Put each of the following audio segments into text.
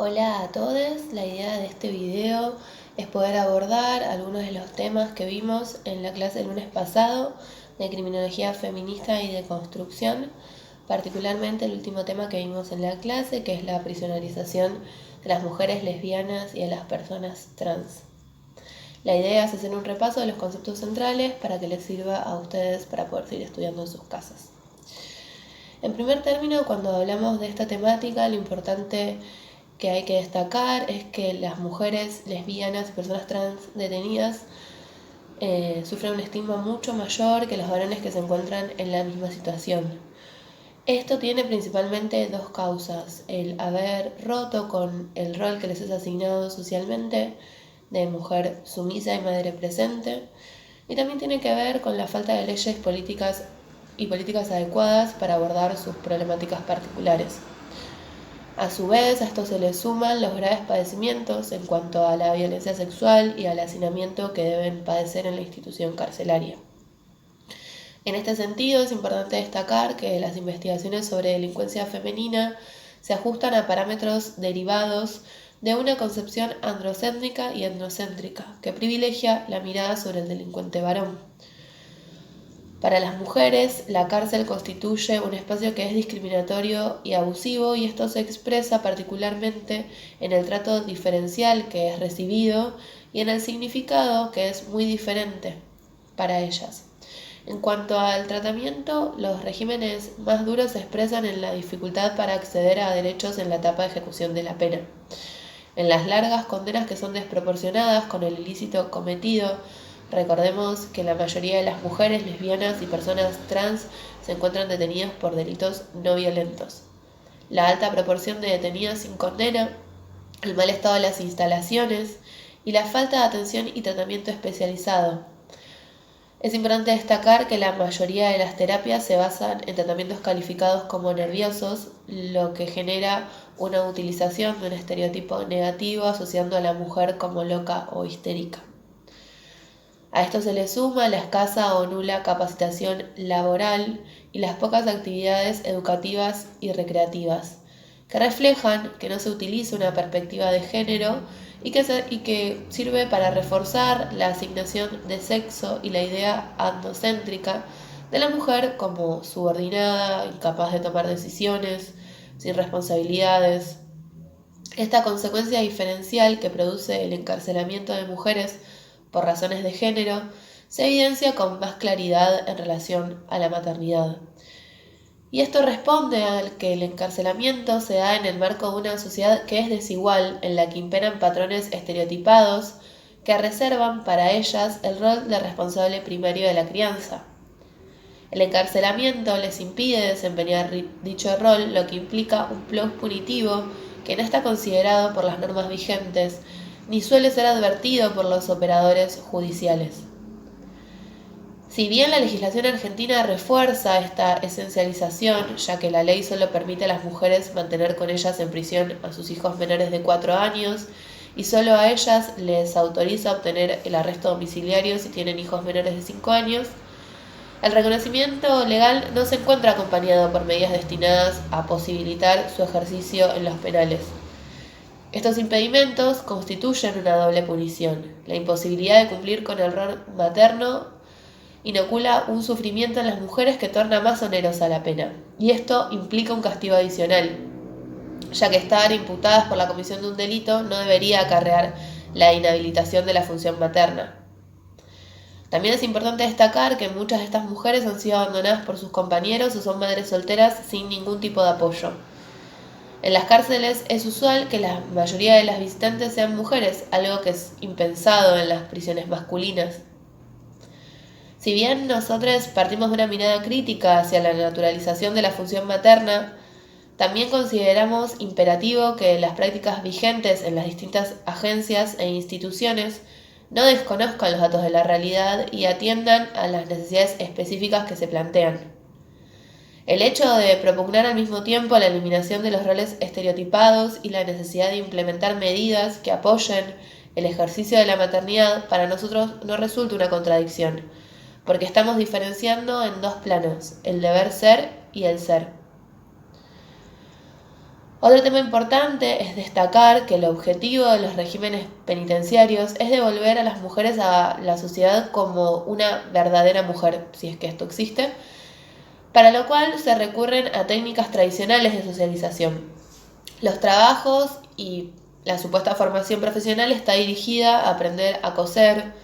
Hola a todos, la idea de este video es poder abordar algunos de los temas que vimos en la clase el lunes pasado de criminología feminista y de construcción, particularmente el último tema que vimos en la clase, que es la prisionerización de las mujeres lesbianas y de las personas trans. La idea es hacer un repaso de los conceptos centrales para que les sirva a ustedes para poder seguir estudiando en sus casas. En primer término, cuando hablamos de esta temática, lo importante que hay que destacar es que las mujeres lesbianas y personas trans detenidas sufren un estigma mucho mayor que los varones que se encuentran en la misma situación. Esto tiene principalmente dos causas: el haber roto con el rol que les es asignado socialmente de mujer sumisa y madre presente, y también tiene que ver con la falta de leyes políticas adecuadas para abordar sus problemáticas particulares. A su vez, a esto se le suman los graves padecimientos en cuanto a la violencia sexual y al hacinamiento que deben padecer en la institución carcelaria. En este sentido, es importante destacar que las investigaciones sobre delincuencia femenina se ajustan a parámetros derivados de una concepción androcéntrica y etnocéntrica que privilegia la mirada sobre el delincuente varón. Para las mujeres, la cárcel constituye un espacio que es discriminatorio y abusivo, y esto se expresa particularmente en el trato diferencial que es recibido y en el significado que es muy diferente para ellas. En cuanto al tratamiento, los regímenes más duros se expresan en la dificultad para acceder a derechos en la etapa de ejecución de la pena, en las largas condenas que son desproporcionadas con el ilícito cometido. Recordemos que la mayoría de las mujeres lesbianas y personas trans se encuentran detenidas por delitos no violentos. La alta proporción de detenidas sin condena, el mal estado de las instalaciones y la falta de atención y tratamiento especializado. Es importante destacar que la mayoría de las terapias se basan en tratamientos calificados como nerviosos, lo que genera una utilización de un estereotipo negativo asociando a la mujer como loca o histérica. A esto se le suma la escasa o nula capacitación laboral y las pocas actividades educativas y recreativas, que reflejan que no se utiliza una perspectiva de género y que sirve para reforzar la asignación de sexo y la idea androcéntrica de la mujer como subordinada, incapaz de tomar decisiones, sin responsabilidades. Esta consecuencia diferencial que produce el encarcelamiento de mujeres por razones de género se evidencia con más claridad en relación a la maternidad. Y esto responde al que el encarcelamiento se da en el marco de una sociedad que es desigual, en la que imperan patrones estereotipados que reservan para ellas el rol de responsable primario de la crianza. El encarcelamiento les impide desempeñar dicho rol, lo que implica un plus punitivo que no está considerado por las normas vigentes ni suele ser advertido por los operadores judiciales. Si bien la legislación argentina refuerza esta esencialización, ya que la ley solo permite a las mujeres mantener con ellas en prisión a sus hijos menores de 4 años y solo a ellas les autoriza obtener el arresto domiciliario si tienen hijos menores de 5 años, el reconocimiento legal no se encuentra acompañado por medidas destinadas a posibilitar su ejercicio en los penales. Estos impedimentos constituyen una doble punición. La imposibilidad de cumplir con el rol materno inocula un sufrimiento en las mujeres que torna más onerosa la pena, y esto implica un castigo adicional, ya que estar imputadas por la comisión de un delito no debería acarrear la inhabilitación de la función materna. También es importante destacar que muchas de estas mujeres han sido abandonadas por sus compañeros o son madres solteras sin ningún tipo de apoyo. En las cárceles es usual que la mayoría de las visitantes sean mujeres, algo que es impensado en las prisiones masculinas. Si bien nosotros partimos de una mirada crítica hacia la naturalización de la función materna, también consideramos imperativo que las prácticas vigentes en las distintas agencias e instituciones no desconozcan los datos de la realidad y atiendan a las necesidades específicas que se plantean. El hecho de propugnar al mismo tiempo la eliminación de los roles estereotipados y la necesidad de implementar medidas que apoyen el ejercicio de la maternidad para nosotros no resulta una contradicción, porque estamos diferenciando en dos planos, el deber ser y el ser. Otro tema importante es destacar que el objetivo de los regímenes penitenciarios es devolver a las mujeres a la sociedad como una verdadera mujer, si es que esto existe, para lo cual se recurren a técnicas tradicionales de socialización. Los trabajos y la supuesta formación profesional está dirigida a aprender a coser,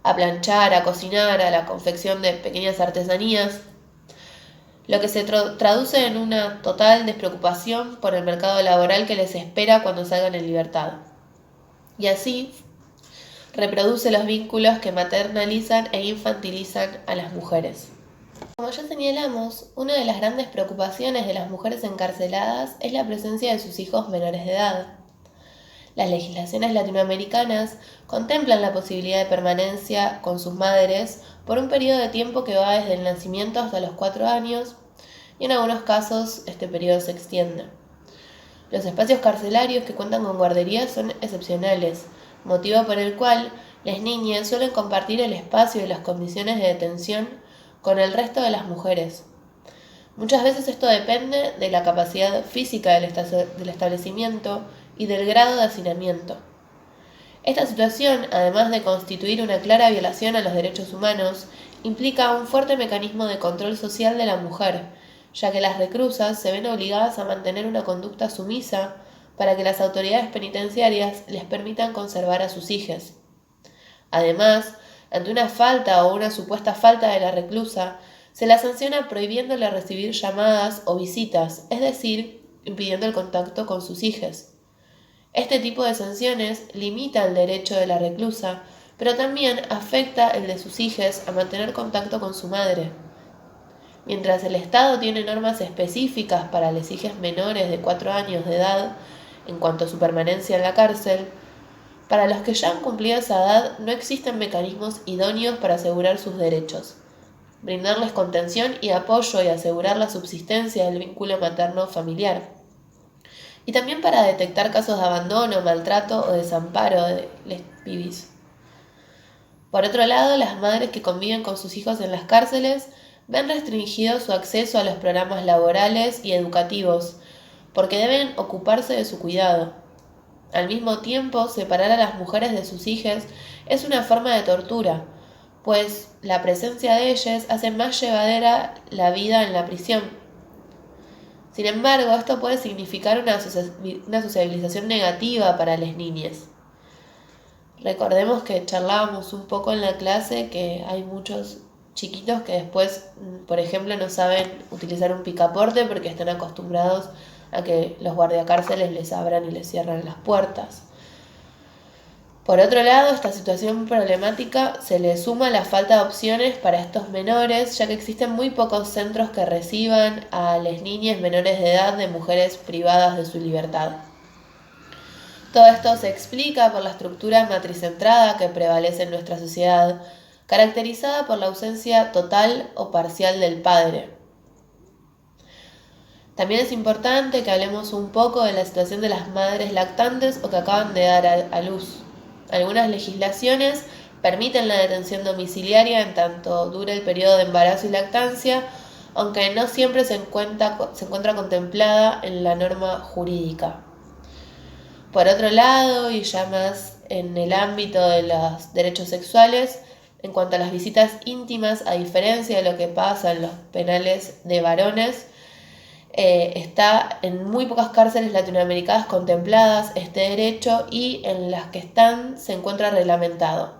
a planchar, a cocinar, a la confección de pequeñas artesanías, lo que se traduce en una total despreocupación por el mercado laboral que les espera cuando salgan en libertad. Y así reproduce los vínculos que maternalizan e infantilizan a las mujeres. Como ya señalamos, una de las grandes preocupaciones de las mujeres encarceladas es la presencia de sus hijos menores de edad. Las legislaciones latinoamericanas contemplan la posibilidad de permanencia con sus madres por un periodo de tiempo que va desde el nacimiento hasta los 4 años, y en algunos casos este periodo se extiende. Los espacios carcelarios que cuentan con guarderías son excepcionales, motivo por el cual las niñas suelen compartir el espacio y las condiciones de detención con el resto de las mujeres. Muchas veces esto depende de la capacidad física del establecimiento y del grado de hacinamiento. Esta situación, además de constituir una clara violación a los derechos humanos, implica un fuerte mecanismo de control social de la mujer, ya que las reclusas se ven obligadas a mantener una conducta sumisa para que las autoridades penitenciarias les permitan conservar a sus hijas. Además, ante una falta o una supuesta falta de la reclusa, se la sanciona prohibiéndole recibir llamadas o visitas, es decir, impidiendo el contacto con sus hijas. Este tipo de sanciones limita el derecho de la reclusa, pero también afecta el de sus hijas a mantener contacto con su madre. Mientras el Estado tiene normas específicas para las hijas menores de 4 años de edad en cuanto a su permanencia en la cárcel, para los que ya han cumplido esa edad no existen mecanismos idóneos para asegurar sus derechos, brindarles contención y apoyo y asegurar la subsistencia del vínculo materno-familiar. Y también para detectar casos de abandono, maltrato o desamparo de les pibis. Por otro lado, las madres que conviven con sus hijos en las cárceles ven restringido su acceso a los programas laborales y educativos, porque deben ocuparse de su cuidado. Al mismo tiempo, separar a las mujeres de sus hijas es una forma de tortura, pues la presencia de ellas hace más llevadera la vida en la prisión. Sin embargo, esto puede significar una sociabilización negativa para las niñas. Recordemos que charlábamos un poco en la clase que hay muchos chiquitos que después, por ejemplo, no saben utilizar un picaporte porque están acostumbrados a que los guardiacárceles les abran y les cierran las puertas. Por otro lado, esta situación problemática se le suma la falta de opciones para estos menores, ya que existen muy pocos centros que reciban a las niñas menores de edad de mujeres privadas de su libertad. Todo esto se explica por la estructura matricentrada que prevalece en nuestra sociedad, caracterizada por la ausencia total o parcial del padre. También es importante que hablemos un poco de la situación de las madres lactantes o que acaban de dar a luz. Algunas legislaciones permiten la detención domiciliaria en tanto dure el periodo de embarazo y lactancia, aunque no siempre se encuentra contemplada en la norma jurídica. Por otro lado, y ya más en el ámbito de los derechos sexuales, en cuanto a las visitas íntimas, a diferencia de lo que pasa en los penales de varones, está en muy pocas cárceles latinoamericanas contempladas este derecho y en las que están se encuentra reglamentado.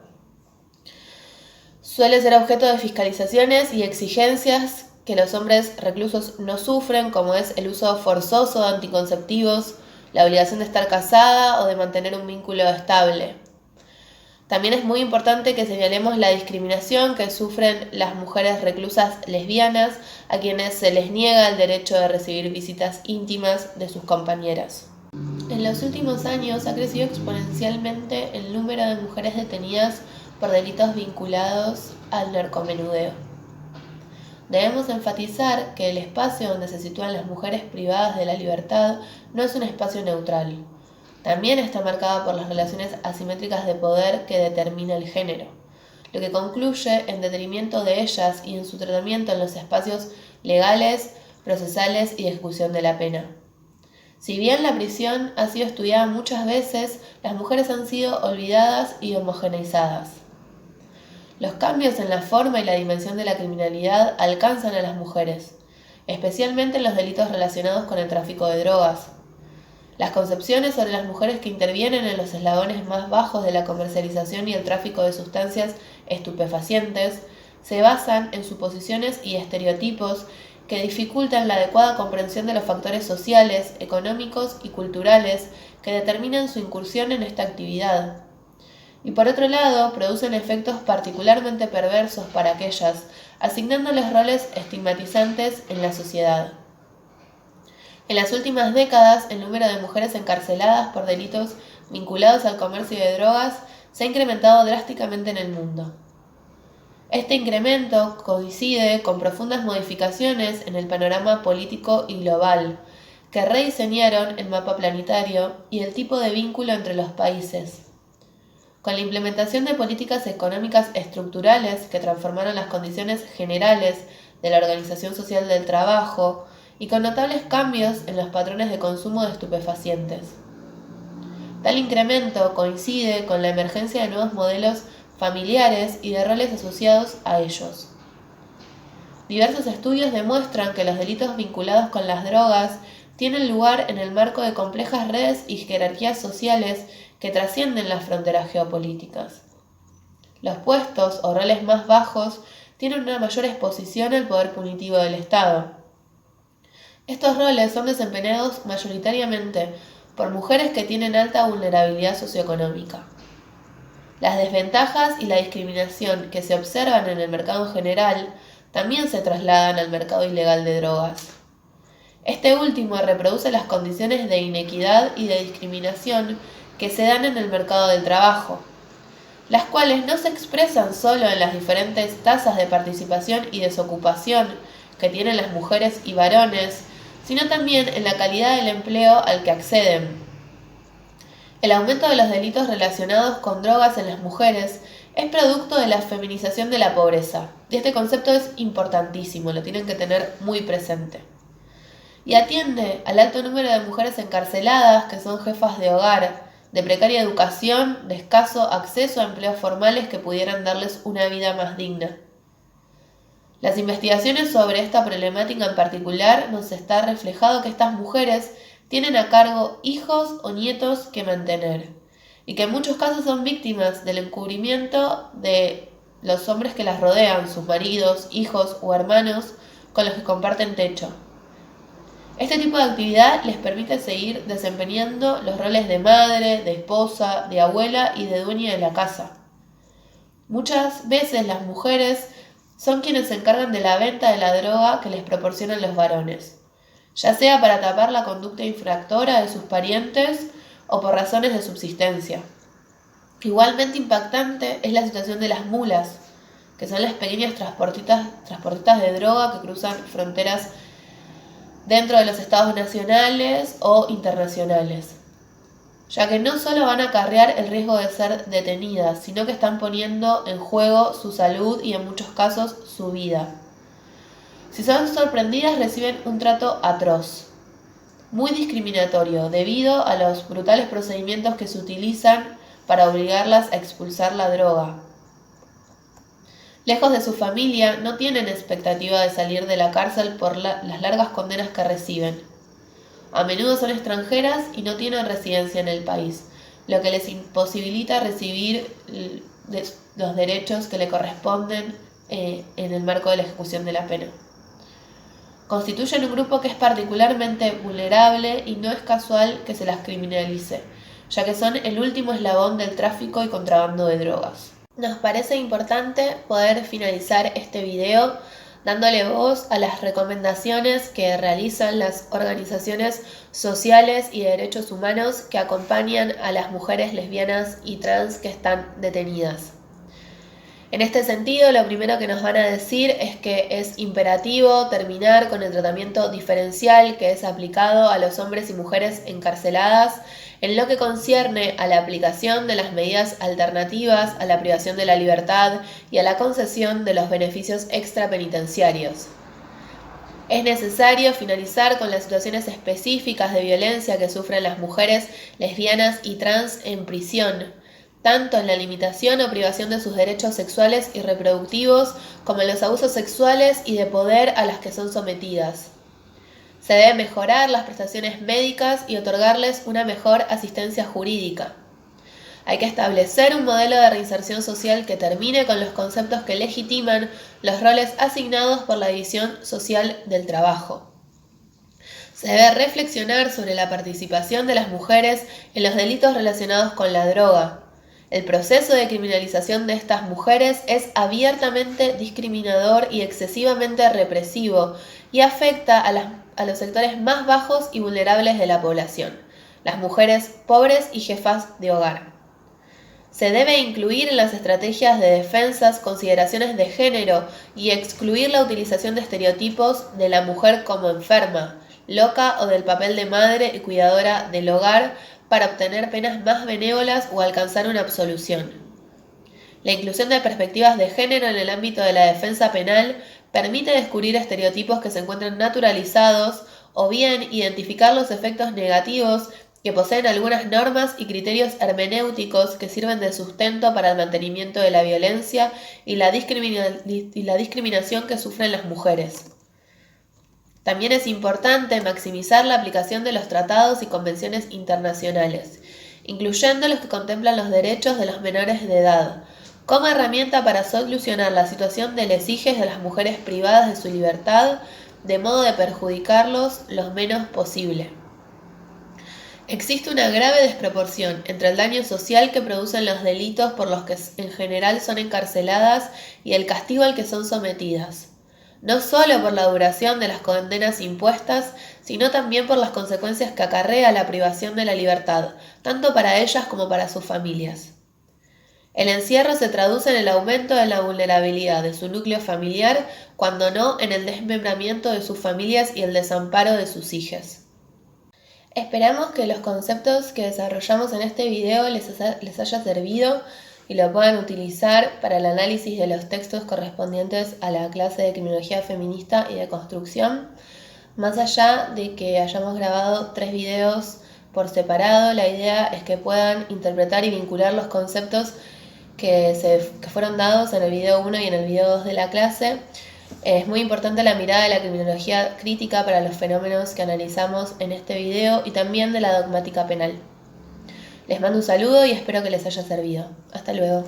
Suele ser objeto de fiscalizaciones y exigencias que los hombres reclusos no sufren, como es el uso forzoso de anticonceptivos, la obligación de estar casada o de mantener un vínculo estable. También es muy importante que señalemos la discriminación que sufren las mujeres reclusas lesbianas, a quienes se les niega el derecho de recibir visitas íntimas de sus compañeras. En los últimos años ha crecido exponencialmente el número de mujeres detenidas por delitos vinculados al narcomenudeo. Debemos enfatizar que el espacio donde se sitúan las mujeres privadas de la libertad no es un espacio neutral. También está marcada por las relaciones asimétricas de poder que determina el género, lo que concluye en detrimento de ellas y en su tratamiento en los espacios legales, procesales y de ejecución de la pena. Si bien la prisión ha sido estudiada muchas veces, las mujeres han sido olvidadas y homogeneizadas. Los cambios en la forma y la dimensión de la criminalidad alcanzan a las mujeres, especialmente en los delitos relacionados con el tráfico de drogas. Las concepciones sobre las mujeres que intervienen en los eslabones más bajos de la comercialización y el tráfico de sustancias estupefacientes se basan en suposiciones y estereotipos que dificultan la adecuada comprensión de los factores sociales, económicos y culturales que determinan su incursión en esta actividad. Y por otro lado, producen efectos particularmente perversos para aquellas, asignándoles roles estigmatizantes en la sociedad. En las últimas décadas, el número de mujeres encarceladas por delitos vinculados al comercio de drogas se ha incrementado drásticamente en el mundo. Este incremento coincide con profundas modificaciones en el panorama político y global, que rediseñaron el mapa planetario y el tipo de vínculo entre los países. Con la implementación de políticas económicas estructurales que transformaron las condiciones generales de la organización social del trabajo y con notables cambios en los patrones de consumo de estupefacientes. Tal incremento coincide con la emergencia de nuevos modelos familiares y de roles asociados a ellos. Diversos estudios demuestran que los delitos vinculados con las drogas tienen lugar en el marco de complejas redes y jerarquías sociales que trascienden las fronteras geopolíticas. Los puestos o roles más bajos tienen una mayor exposición al poder punitivo del Estado. Estos roles son desempeñados mayoritariamente por mujeres que tienen alta vulnerabilidad socioeconómica. Las desventajas y la discriminación que se observan en el mercado en general también se trasladan al mercado ilegal de drogas. Este último reproduce las condiciones de inequidad y de discriminación que se dan en el mercado del trabajo, las cuales no se expresan solo en las diferentes tasas de participación y desocupación que tienen las mujeres y varones, sino también en la calidad del empleo al que acceden. El aumento de los delitos relacionados con drogas en las mujeres es producto de la feminización de la pobreza, y este concepto es importantísimo, lo tienen que tener muy presente. Y atiende al alto número de mujeres encarceladas que son jefas de hogar, de precaria educación, de escaso acceso a empleos formales que pudieran darles una vida más digna. Las investigaciones sobre esta problemática en particular nos está reflejado que estas mujeres tienen a cargo hijos o nietos que mantener, y que en muchos casos son víctimas del encubrimiento de los hombres que las rodean, sus maridos, hijos o hermanos con los que comparten techo. Este tipo de actividad les permite seguir desempeñando los roles de madre, de esposa, de abuela y de dueña de la casa. Muchas veces las mujeres son quienes se encargan de la venta de la droga que les proporcionan los varones, ya sea para tapar la conducta infractora de sus parientes o por razones de subsistencia. Igualmente impactante es la situación de las mulas, que son las pequeñas transportistas de droga que cruzan fronteras dentro de los estados nacionales o internacionales, ya que no solo van a acarrear el riesgo de ser detenidas, sino que están poniendo en juego su salud y en muchos casos su vida. Si son sorprendidas reciben un trato atroz, muy discriminatorio, debido a los brutales procedimientos que se utilizan para obligarlas a expulsar la droga. Lejos de su familia, no tienen expectativa de salir de la cárcel por las largas condenas que reciben. A menudo son extranjeras y no tienen residencia en el país, lo que les imposibilita recibir los derechos que le corresponden en el marco de la ejecución de la pena. Constituyen un grupo que es particularmente vulnerable y no es casual que se las criminalice, ya que son el último eslabón del tráfico y contrabando de drogas. Nos parece importante poder finalizar este video dándole voz a las recomendaciones que realizan las organizaciones sociales y de derechos humanos que acompañan a las mujeres lesbianas y trans que están detenidas. En este sentido, lo primero que nos van a decir es que es imperativo terminar con el tratamiento diferencial que es aplicado a los hombres y mujeres encarceladas en lo que concierne a la aplicación de las medidas alternativas a la privación de la libertad y a la concesión de los beneficios extrapenitenciarios. Es necesario finalizar con las situaciones específicas de violencia que sufren las mujeres lesbianas y trans en prisión, tanto en la limitación o privación de sus derechos sexuales y reproductivos como en los abusos sexuales y de poder a las que son sometidas. Se debe mejorar las prestaciones médicas y otorgarles una mejor asistencia jurídica. Hay que establecer un modelo de reinserción social que termine con los conceptos que legitiman los roles asignados por la división social del trabajo. Se debe reflexionar sobre la participación de las mujeres en los delitos relacionados con la droga. El proceso de criminalización de estas mujeres es abiertamente discriminador y excesivamente represivo y afecta a los sectores más bajos y vulnerables de la población, las mujeres pobres y jefas de hogar. Se debe incluir en las estrategias de defensa consideraciones de género y excluir la utilización de estereotipos de la mujer como enferma, loca o del papel de madre y cuidadora del hogar para obtener penas más benévolas o alcanzar una absolución. La inclusión de perspectivas de género en el ámbito de la defensa penal permite descubrir estereotipos que se encuentran naturalizados o bien identificar los efectos negativos que poseen algunas normas y criterios hermenéuticos que sirven de sustento para el mantenimiento de la violencia y la discriminación que sufren las mujeres. También es importante maximizar la aplicación de los tratados y convenciones internacionales, incluyendo los que contemplan los derechos de los menores de edad, como herramienta para solucionar la situación de lesijes de las mujeres privadas de su libertad, de modo de perjudicarlos lo menos posible. Existe una grave desproporción entre el daño social que producen los delitos por los que en general son encarceladas y el castigo al que son sometidas, no solo por la duración de las condenas impuestas, sino también por las consecuencias que acarrea la privación de la libertad, tanto para ellas como para sus familias. El encierro se traduce en el aumento de la vulnerabilidad de su núcleo familiar, cuando no en el desmembramiento de sus familias y el desamparo de sus hijas. Esperamos que los conceptos que desarrollamos en este video les haya servido y lo puedan utilizar para el análisis de los textos correspondientes a la clase de Criminología Feminista y de Construcción. Más allá de que hayamos grabado 3 videos por separado, la idea es que puedan interpretar y vincular los conceptos que fueron dados en el video 1 y en el video 2 de la clase. Es muy importante la mirada de la criminología crítica para los fenómenos que analizamos en este video y también de la dogmática penal. Les mando un saludo y espero que les haya servido. Hasta luego.